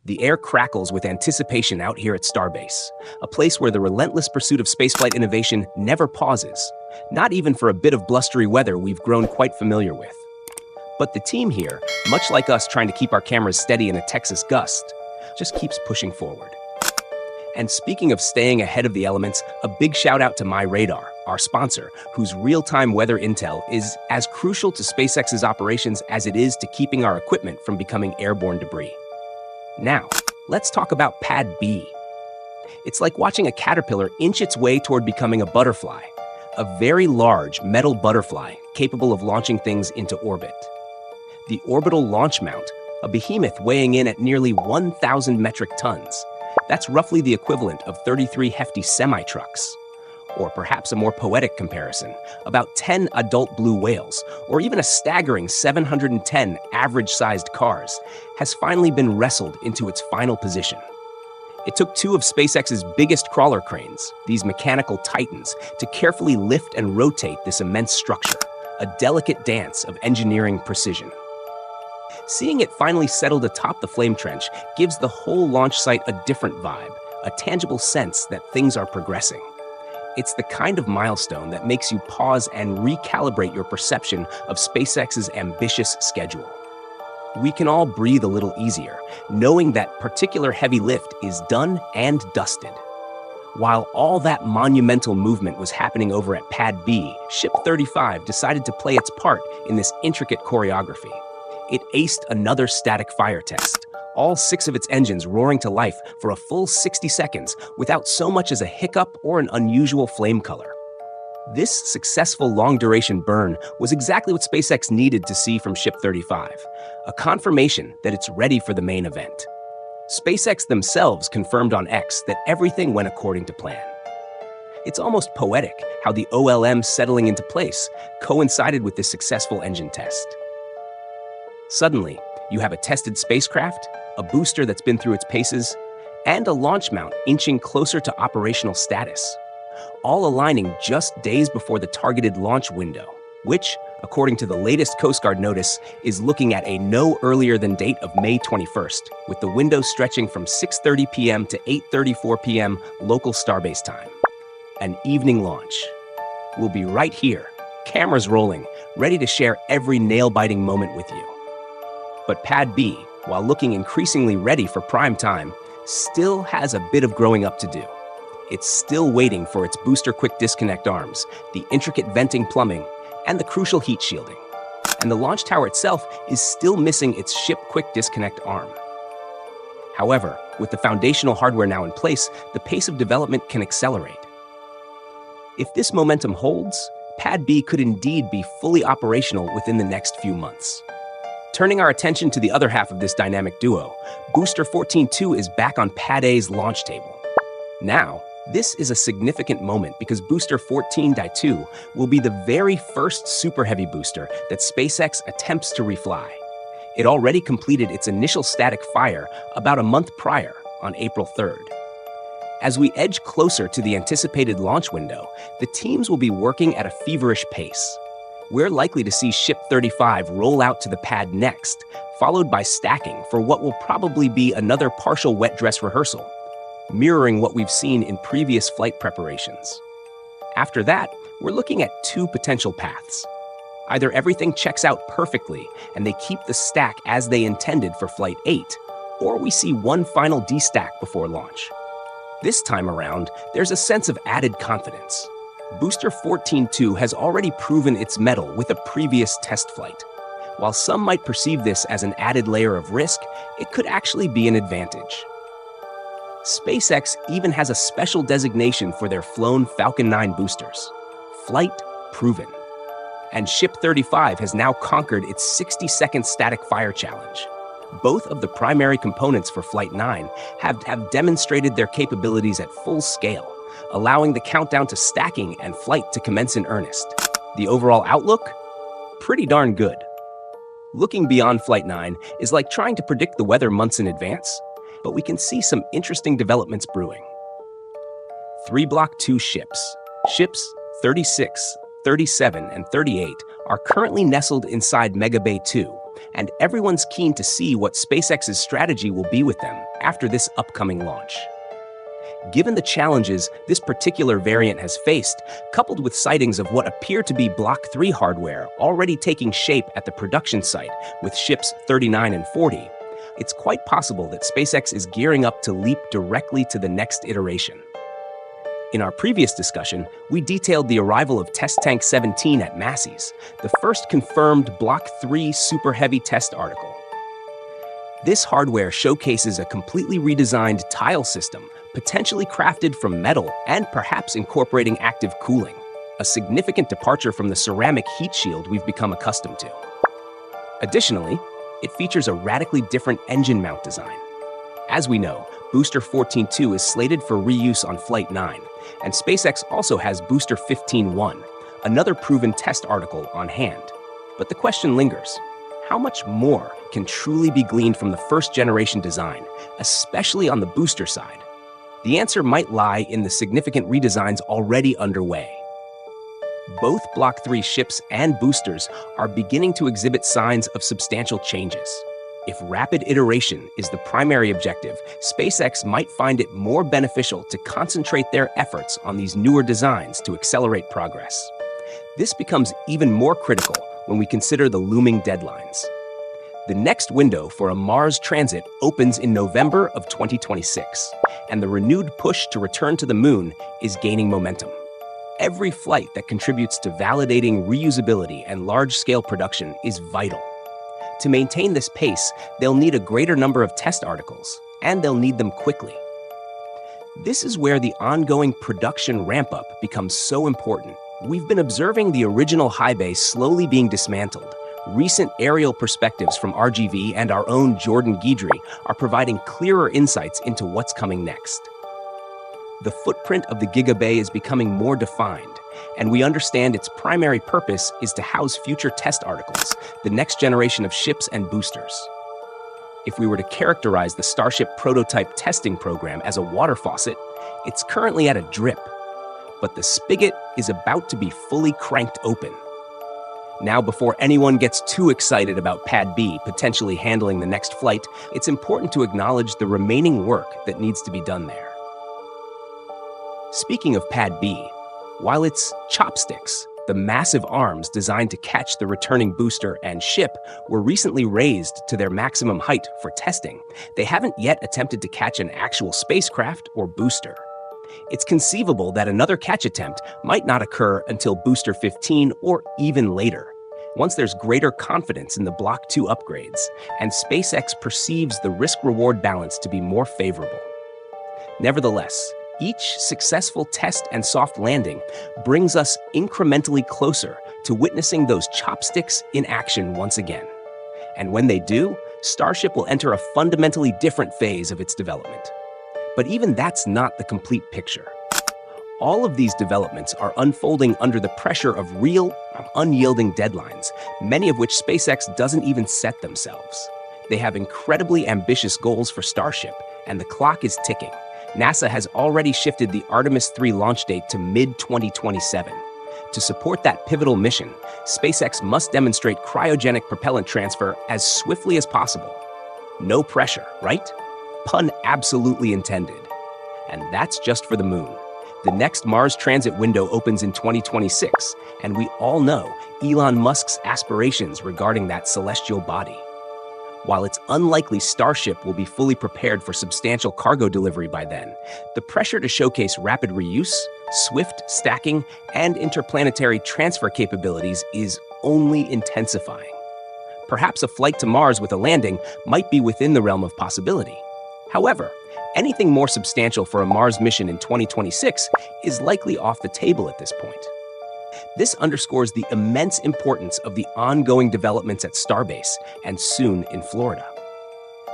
The air crackles with anticipation out here at Starbase, a place where the relentless pursuit of spaceflight innovation never pauses, not even for a bit of blustery weather we've grown quite familiar with. But the team here, much like us trying to keep our cameras steady in a Texas gust, just keeps pushing forward. And speaking of staying ahead of the elements, a big shout out to MyRadar, our sponsor, whose real-time weather intel is as crucial to SpaceX's operations as it is to keeping our equipment from becoming airborne debris. Now, let's talk about Pad B. It's like watching a caterpillar inch its way toward becoming a butterfly, a very large metal butterfly capable of launching things into orbit. The Orbital launch mount, a behemoth weighing in at nearly 1,000 metric tons. That's roughly the equivalent of 33 hefty semi-trucks. Or perhaps a more poetic comparison, about 10 adult blue whales, or even a staggering 710 average-sized cars, has finally been wrestled into its final position. It took two of SpaceX's biggest crawler cranes, these mechanical titans, to carefully lift and rotate this immense structure, a delicate dance of engineering precision. Seeing it finally settled atop the flame trench gives the whole launch site a different vibe, a tangible sense that things are progressing. It's the kind of milestone that makes you pause and recalibrate your perception of SpaceX's ambitious schedule. We can all breathe a little easier, knowing that particular heavy lift is done and dusted. While all that monumental movement was happening over at Pad B, Ship 35 decided to play its part in this intricate choreography. It aced another static fire test, all 6 of its engines roaring to life for a full 60 seconds without so much as a hiccup or an unusual flame color. This successful long-duration burn was exactly what SpaceX needed to see from Ship 35, a confirmation that it's ready for the main event. SpaceX themselves confirmed on X that everything went according to plan. It's almost poetic how the OLM settling into place coincided with this successful engine test. Suddenly, you have a tested spacecraft, a booster that's been through its paces, and a launch mount inching closer to operational status, all aligning just days before the targeted launch window, which, according to the latest Coast Guard notice, is looking at a no earlier than date of May 21st, with the window stretching from 6:30 p.m. to 8:34 p.m. local Starbase time. An evening launch. We'll be right here, cameras rolling, ready to share every nail-biting moment with you. But Pad B, while looking increasingly ready for prime time, still has a bit of growing up to do. It's still waiting for its booster quick disconnect arms, the intricate venting plumbing, and the crucial heat shielding. And the launch tower itself is still missing its ship quick disconnect arm. However, with the foundational hardware now in place, the pace of development can accelerate. If this momentum holds, Pad B could indeed be fully operational within the next few months. Turning our attention to the other half of this dynamic duo, Booster 14-2 is back on Pad A's launch table. Now, this is a significant moment because Booster 14-2 will be the very first Super Heavy booster that SpaceX attempts to refly. It already completed its initial static fire about a month prior, on April 3rd. As we edge closer to the anticipated launch window, the teams will be working at a feverish pace. We're likely to see Ship 35 roll out to the pad next, followed by stacking for what will probably be another partial wet dress rehearsal, mirroring what we've seen in previous flight preparations. After that, we're looking at 2 potential paths. Either everything checks out perfectly and they keep the stack as they intended for Flight 8, or we see one final destack before launch. This time around, there's a sense of added confidence. Booster 14-2 has already proven its mettle with a previous test flight. While some might perceive this as an added layer of risk, it could actually be an advantage. SpaceX even has a special designation for their flown Falcon 9 boosters, Flight Proven. And Ship 35 has now conquered its 60-second static fire challenge. Both of the primary components for Flight 9 have demonstrated their capabilities at full scale, allowing the countdown to stacking and flight to commence in earnest. The overall outlook? Pretty darn good. Looking beyond Flight 9 is like trying to predict the weather months in advance, but we can see some interesting developments brewing. 3 Block 2 ships, Ships 36, 37, and 38, are currently nestled inside Mega Bay 2, and everyone's keen to see what SpaceX's strategy will be with them after this upcoming launch. Given the challenges this particular variant has faced, coupled with sightings of what appear to be Block 3 hardware already taking shape at the production site with ships 39 and 40, it's quite possible that SpaceX is gearing up to leap directly to the next iteration. In our previous discussion, we detailed the arrival of Test Tank 17 at Massey's, the first confirmed Block 3 Super Heavy test article. This hardware showcases a completely redesigned tile system, potentially crafted from metal and perhaps incorporating active cooling, a significant departure from the ceramic heat shield we've become accustomed to. Additionally, it features a radically different engine mount design. As we know, Booster 14.2 is slated for reuse on Flight 9, and SpaceX also has Booster 15.1, another proven test article on hand. But the question lingers: how much more can truly be gleaned from the first-generation design, especially on the booster side? The answer might lie in the significant redesigns already underway. Both Block 3 ships and boosters are beginning to exhibit signs of substantial changes. If rapid iteration is the primary objective, SpaceX might find it more beneficial to concentrate their efforts on these newer designs to accelerate progress. This becomes even more critical when we consider the looming deadlines. The next window for a Mars transit opens in November of 2026, and the renewed push to return to the Moon is gaining momentum. Every flight that contributes to validating reusability and large-scale production is vital. To maintain this pace, they'll need a greater number of test articles, and they'll need them quickly. This is where the ongoing production ramp-up becomes so important. We've been observing the original high base slowly being dismantled. Recent aerial perspectives from RGV and our own Jordan Guidry are providing clearer insights into what's coming next. The footprint of the Giga Bay is becoming more defined, and we understand its primary purpose is to house future test articles, the next generation of ships and boosters. If we were to characterize the Starship prototype testing program as a water faucet, it's currently at a drip, but the spigot is about to be fully cranked open. Now, before anyone gets too excited about Pad B potentially handling the next flight, it's important to acknowledge the remaining work that needs to be done there. Speaking of Pad B, while its chopsticks, the massive arms designed to catch the returning booster and ship, were recently raised to their maximum height for testing, they haven't yet attempted to catch an actual spacecraft or booster. It's conceivable that another catch attempt might not occur until Booster 15 or even later, once there's greater confidence in the Block 2 upgrades, and SpaceX perceives the risk-reward balance to be more favorable. Nevertheless, each successful test and soft landing brings us incrementally closer to witnessing those chopsticks in action once again. And when they do, Starship will enter a fundamentally different phase of its development. But even that's not the complete picture. All of these developments are unfolding under the pressure of real, unyielding deadlines, many of which SpaceX doesn't even set themselves. They have incredibly ambitious goals for Starship, and the clock is ticking. NASA has already shifted the Artemis 3 launch date to mid-2027. To support that pivotal mission, SpaceX must demonstrate cryogenic propellant transfer as swiftly as possible. No pressure, right? Pun absolutely intended. And that's just for the Moon. The next Mars transit window opens in 2026, and we all know Elon Musk's aspirations regarding that celestial body. While it's unlikely Starship will be fully prepared for substantial cargo delivery by then, the pressure to showcase rapid reuse, swift stacking, and interplanetary transfer capabilities is only intensifying. Perhaps a flight to Mars with a landing might be within the realm of possibility. However, anything more substantial for a Mars mission in 2026 is likely off the table at this point. This underscores the immense importance of the ongoing developments at Starbase and soon in Florida.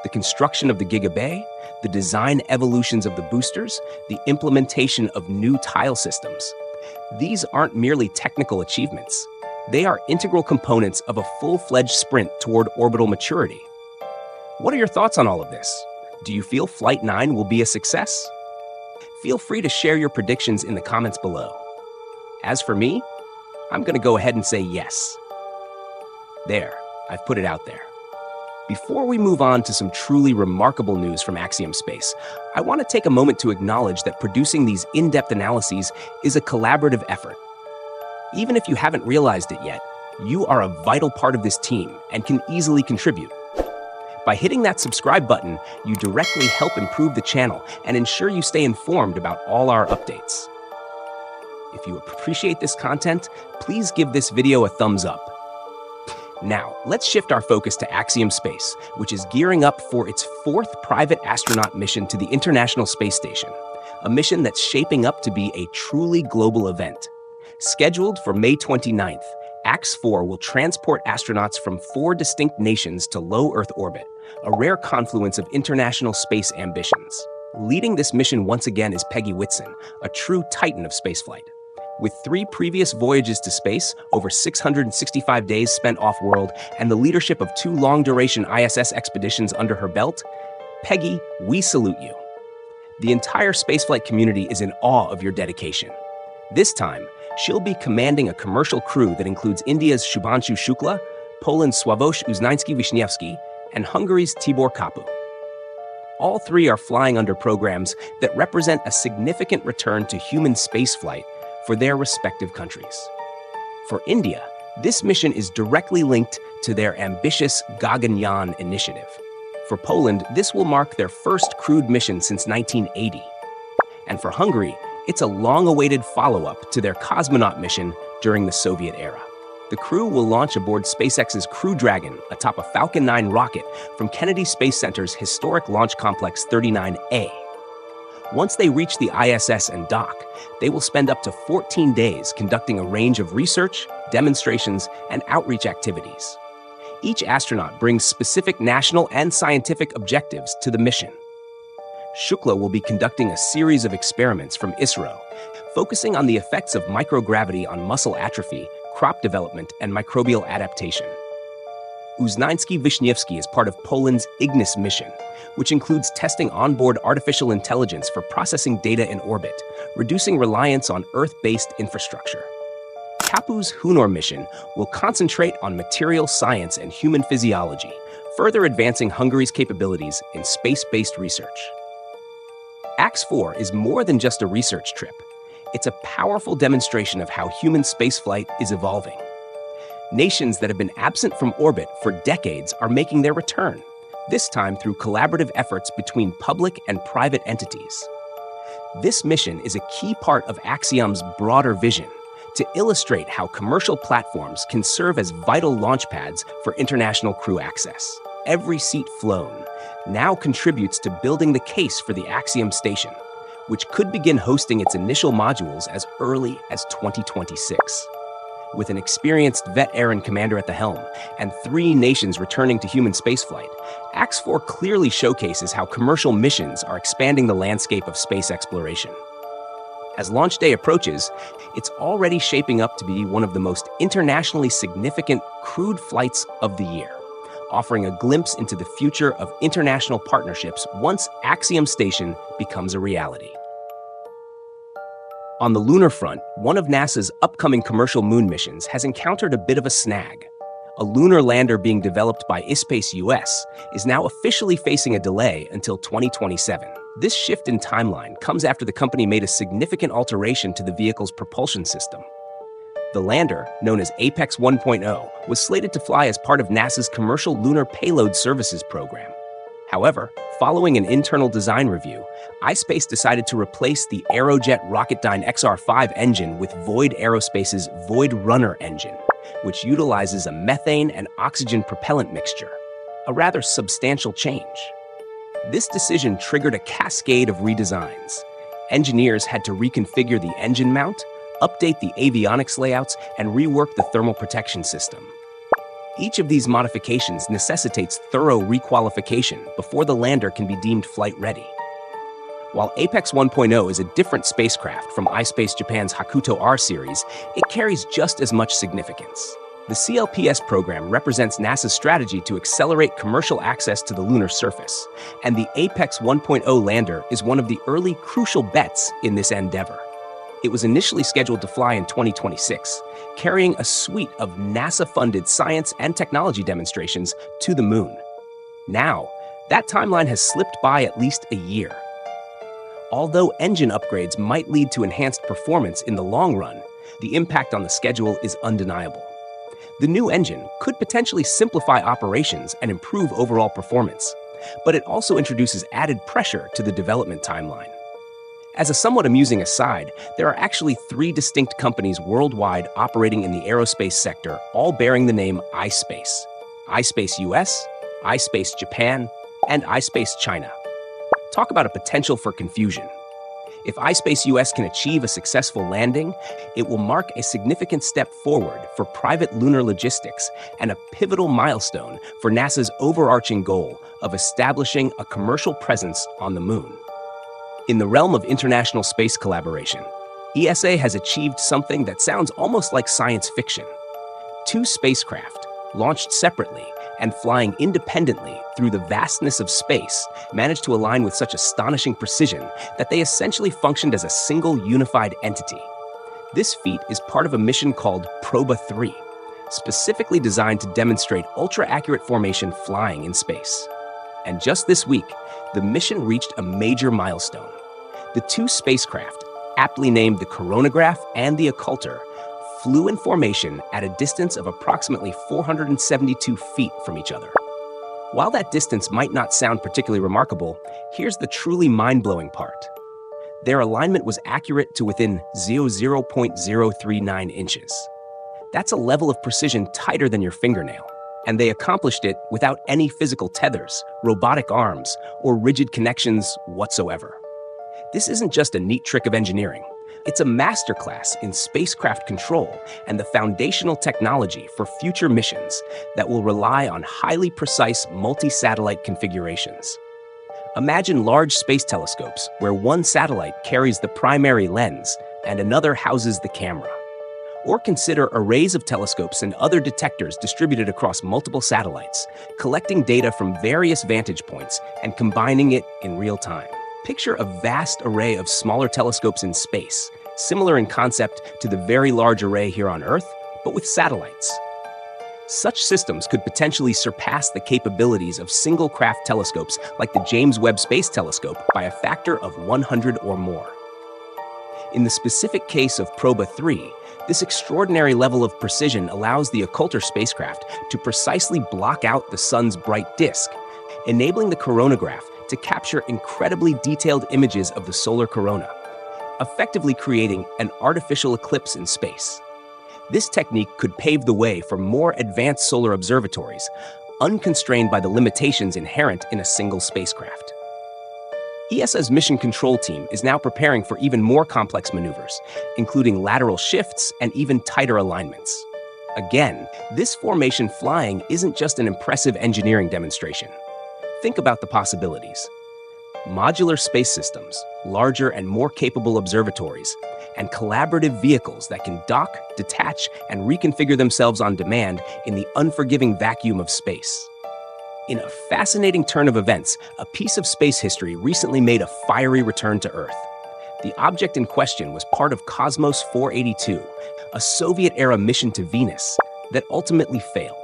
The construction of the Giga Bay, the design evolutions of the boosters, the implementation of new tile systems. These aren't merely technical achievements. They are integral components of a full-fledged sprint toward orbital maturity. What are your thoughts on all of this? Do you feel Flight 9 will be a success? Feel free to share your predictions in the comments below. As for me, I'm going to go ahead and say yes. There, I've put it out there. Before we move on to some truly remarkable news from Axiom Space, I want to take a moment to acknowledge that producing these in-depth analyses is a collaborative effort. Even if you haven't realized it yet, you are a vital part of this team and can easily contribute. By hitting that subscribe button, you directly help improve the channel and ensure you stay informed about all our updates. If you appreciate this content, please give this video a thumbs up. Now, let's shift our focus to Axiom Space, which is gearing up for its 4th private astronaut mission to the International Space Station, a mission that's shaping up to be a truly global event. Scheduled for May 29th, Ax-4 will transport astronauts from 4 distinct nations to low Earth orbit, a rare confluence of international space ambitions. Leading this mission once again is Peggy Whitson, a true titan of spaceflight. With 3 previous voyages to space, over 665 days spent off-world, and the leadership of 2 long-duration ISS expeditions under her belt, Peggy, we salute you. The entire spaceflight community is in awe of your dedication. This time, she'll be commanding a commercial crew that includes India's Shubhanshu Shukla, Poland's Sławosz Uznański-Wiśniewski, and Hungary's Tibor Kapu. All 3 are flying under programs that represent a significant return to human spaceflight for their respective countries. For India, this mission is directly linked to their ambitious Gaganyaan initiative. For Poland, this will mark their first crewed mission since 1980. And for Hungary, it's a long-awaited follow-up to their cosmonaut mission during the Soviet era. The crew will launch aboard SpaceX's Crew Dragon atop a Falcon 9 rocket from Kennedy Space Center's historic Launch Complex 39A. Once they reach the ISS and dock, they will spend up to 14 days conducting a range of research, demonstrations, and outreach activities. Each astronaut brings specific national and scientific objectives to the mission. Shukla will be conducting a series of experiments from ISRO, focusing on the effects of microgravity on muscle atrophy, crop development, and microbial adaptation. Uznański-Wiśniewski is part of Poland's Ignis mission, which includes testing onboard artificial intelligence for processing data in orbit, reducing reliance on Earth-based infrastructure. Kapu's Hunor mission will concentrate on material science and human physiology, further advancing Hungary's capabilities in space-based research. Ax-4 is more than just a research trip. It's a powerful demonstration of how human spaceflight is evolving. Nations that have been absent from orbit for decades are making their return, this time through collaborative efforts between public and private entities. This mission is a key part of Axiom's broader vision to illustrate how commercial platforms can serve as vital launch pads for international crew access. Every seat flown now contributes to building the case for the Axiom Station, which could begin hosting its initial modules as early as 2026. With an experienced vet Air commander at the helm and 3 nations returning to human spaceflight, Ax-4 clearly showcases how commercial missions are expanding the landscape of space exploration. As launch day approaches, it's already shaping up to be one of the most internationally significant crewed flights of the year, offering a glimpse into the future of international partnerships once Axiom Station becomes a reality. On the lunar front, one of NASA's upcoming commercial moon missions has encountered a bit of a snag. A lunar lander being developed by iSpace US is now officially facing a delay until 2027. This shift in timeline comes after the company made a significant alteration to the vehicle's propulsion system. The lander, known as Apex 1.0, was slated to fly as part of NASA's Commercial Lunar Payload Services program. However, following an internal design review, iSpace decided to replace the Aerojet Rocketdyne XR5 engine with Void Aerospace's Void Runner engine, which utilizes a methane and oxygen propellant mixture, a rather substantial change. This decision triggered a cascade of redesigns. Engineers had to reconfigure the engine mount, update the avionics layouts, and rework the thermal protection system. Each of these modifications necessitates thorough requalification before the lander can be deemed flight-ready. While Apex 1.0 is a different spacecraft from iSpace Japan's Hakuto R series, it carries just as much significance. The CLPS program represents NASA's strategy to accelerate commercial access to the lunar surface, and the Apex 1.0 lander is one of the early crucial bets in this endeavor. It was initially scheduled to fly in 2026, carrying a suite of NASA-funded science and technology demonstrations to the moon. Now, that timeline has slipped by at least a year. Although engine upgrades might lead to enhanced performance in the long run, the impact on the schedule is undeniable. The new engine could potentially simplify operations and improve overall performance, but it also introduces added pressure to the development timeline. As a somewhat amusing aside, there are actually 3 distinct companies worldwide operating in the aerospace sector, all bearing the name iSpace: iSpace US, iSpace Japan, and iSpace China. Talk about a potential for confusion. If iSpace US can achieve a successful landing, it will mark a significant step forward for private lunar logistics and a pivotal milestone for NASA's overarching goal of establishing a commercial presence on the moon. In the realm of international space collaboration, ESA has achieved something that sounds almost like science fiction. 2 spacecraft, launched separately and flying independently through the vastness of space, managed to align with such astonishing precision that they essentially functioned as a single unified entity. This feat is part of a mission called Proba 3, specifically designed to demonstrate ultra-accurate formation flying in space. And just this week, the mission reached a major milestone. The 2 spacecraft, aptly named the Coronagraph and the Occulter, flew in formation at a distance of approximately 472 feet from each other. While that distance might not sound particularly remarkable, here's the truly mind-blowing part. Their alignment was accurate to within 0.039 inches. That's a level of precision tighter than your fingernail, and they accomplished it without any physical tethers, robotic arms, or rigid connections whatsoever. This isn't just a neat trick of engineering. It's a masterclass in spacecraft control and the foundational technology for future missions that will rely on highly precise multi-satellite configurations. Imagine large space telescopes where one satellite carries the primary lens and another houses the camera. Or consider arrays of telescopes and other detectors distributed across multiple satellites, collecting data from various vantage points and combining it in real time. Picture a vast array of smaller telescopes in space, similar in concept to the very large array here on Earth, but with satellites. Such systems could potentially surpass the capabilities of single-craft telescopes like the James Webb Space Telescope by a factor of 100 or more. In the specific case of Proba 3, this extraordinary level of precision allows the Occulter spacecraft to precisely block out the sun's bright disk, enabling the coronagraph to capture incredibly detailed images of the solar corona, effectively creating an artificial eclipse in space. This technique could pave the way for more advanced solar observatories, unconstrained by the limitations inherent in a single spacecraft. ESA's mission control team is now preparing for even more complex maneuvers, including lateral shifts and even tighter alignments. Again, this formation flying isn't just an impressive engineering demonstration. Think about the possibilities. Modular space systems, larger and more capable observatories, and collaborative vehicles that can dock, detach, and reconfigure themselves on demand in the unforgiving vacuum of space. In a fascinating turn of events, a piece of space history recently made a fiery return to Earth. The object in question was part of Cosmos 482, a Soviet-era mission to Venus that ultimately failed.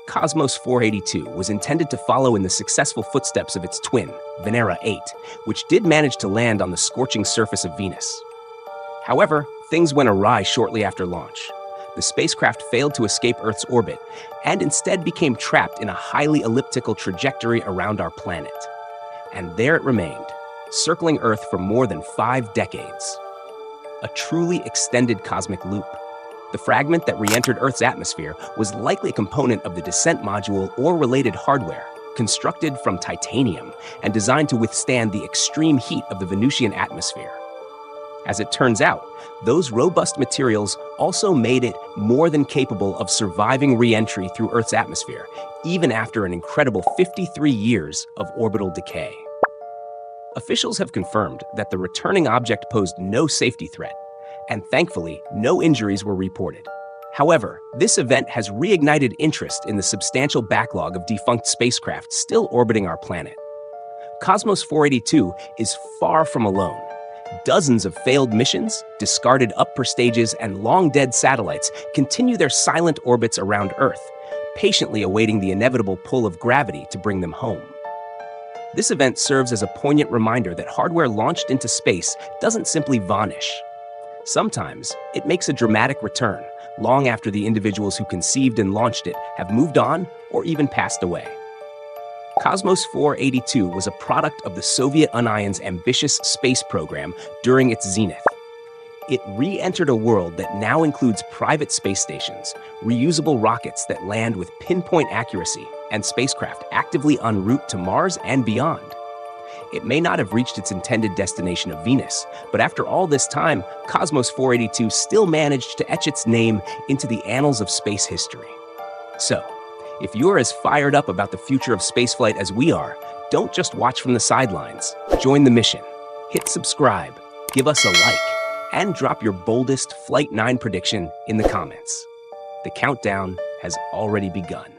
Cosmos 482 was intended to follow in the successful footsteps of its twin, Venera 8, which did manage to land on the scorching surface of Venus. However, things went awry shortly after launch. The spacecraft failed to escape Earth's orbit and instead became trapped in a highly elliptical trajectory around our planet. And there it remained, circling Earth for more than 5 decades. A truly extended cosmic loop. The fragment that re-entered Earth's atmosphere was likely a component of the descent module or related hardware, constructed from titanium and designed to withstand the extreme heat of the Venusian atmosphere. As it turns out, those robust materials also made it more than capable of surviving re-entry through Earth's atmosphere, even after an incredible 53 years of orbital decay. Officials have confirmed that the returning object posed no safety threat, and thankfully, no injuries were reported. However, this event has reignited interest in the substantial backlog of defunct spacecraft still orbiting our planet. Cosmos 482 is far from alone. Dozens of failed missions, discarded upper stages, and long-dead satellites continue their silent orbits around Earth, patiently awaiting the inevitable pull of gravity to bring them home. This event serves as a poignant reminder that hardware launched into space doesn't simply vanish. Sometimes, it makes a dramatic return, long after the individuals who conceived and launched it have moved on or even passed away. Cosmos 482 was a product of the Soviet Union's ambitious space program during its zenith. It re-entered a world that now includes private space stations, reusable rockets that land with pinpoint accuracy, and spacecraft actively en route to Mars and beyond. It may not have reached its intended destination of Venus, but after all this time, Cosmos 482 still managed to etch its name into the annals of space history. So, if you're as fired up about the future of spaceflight as we are, don't just watch from the sidelines. Join the mission. Hit subscribe, give us a like, and drop your boldest Flight 9 prediction in the comments. The countdown has already begun.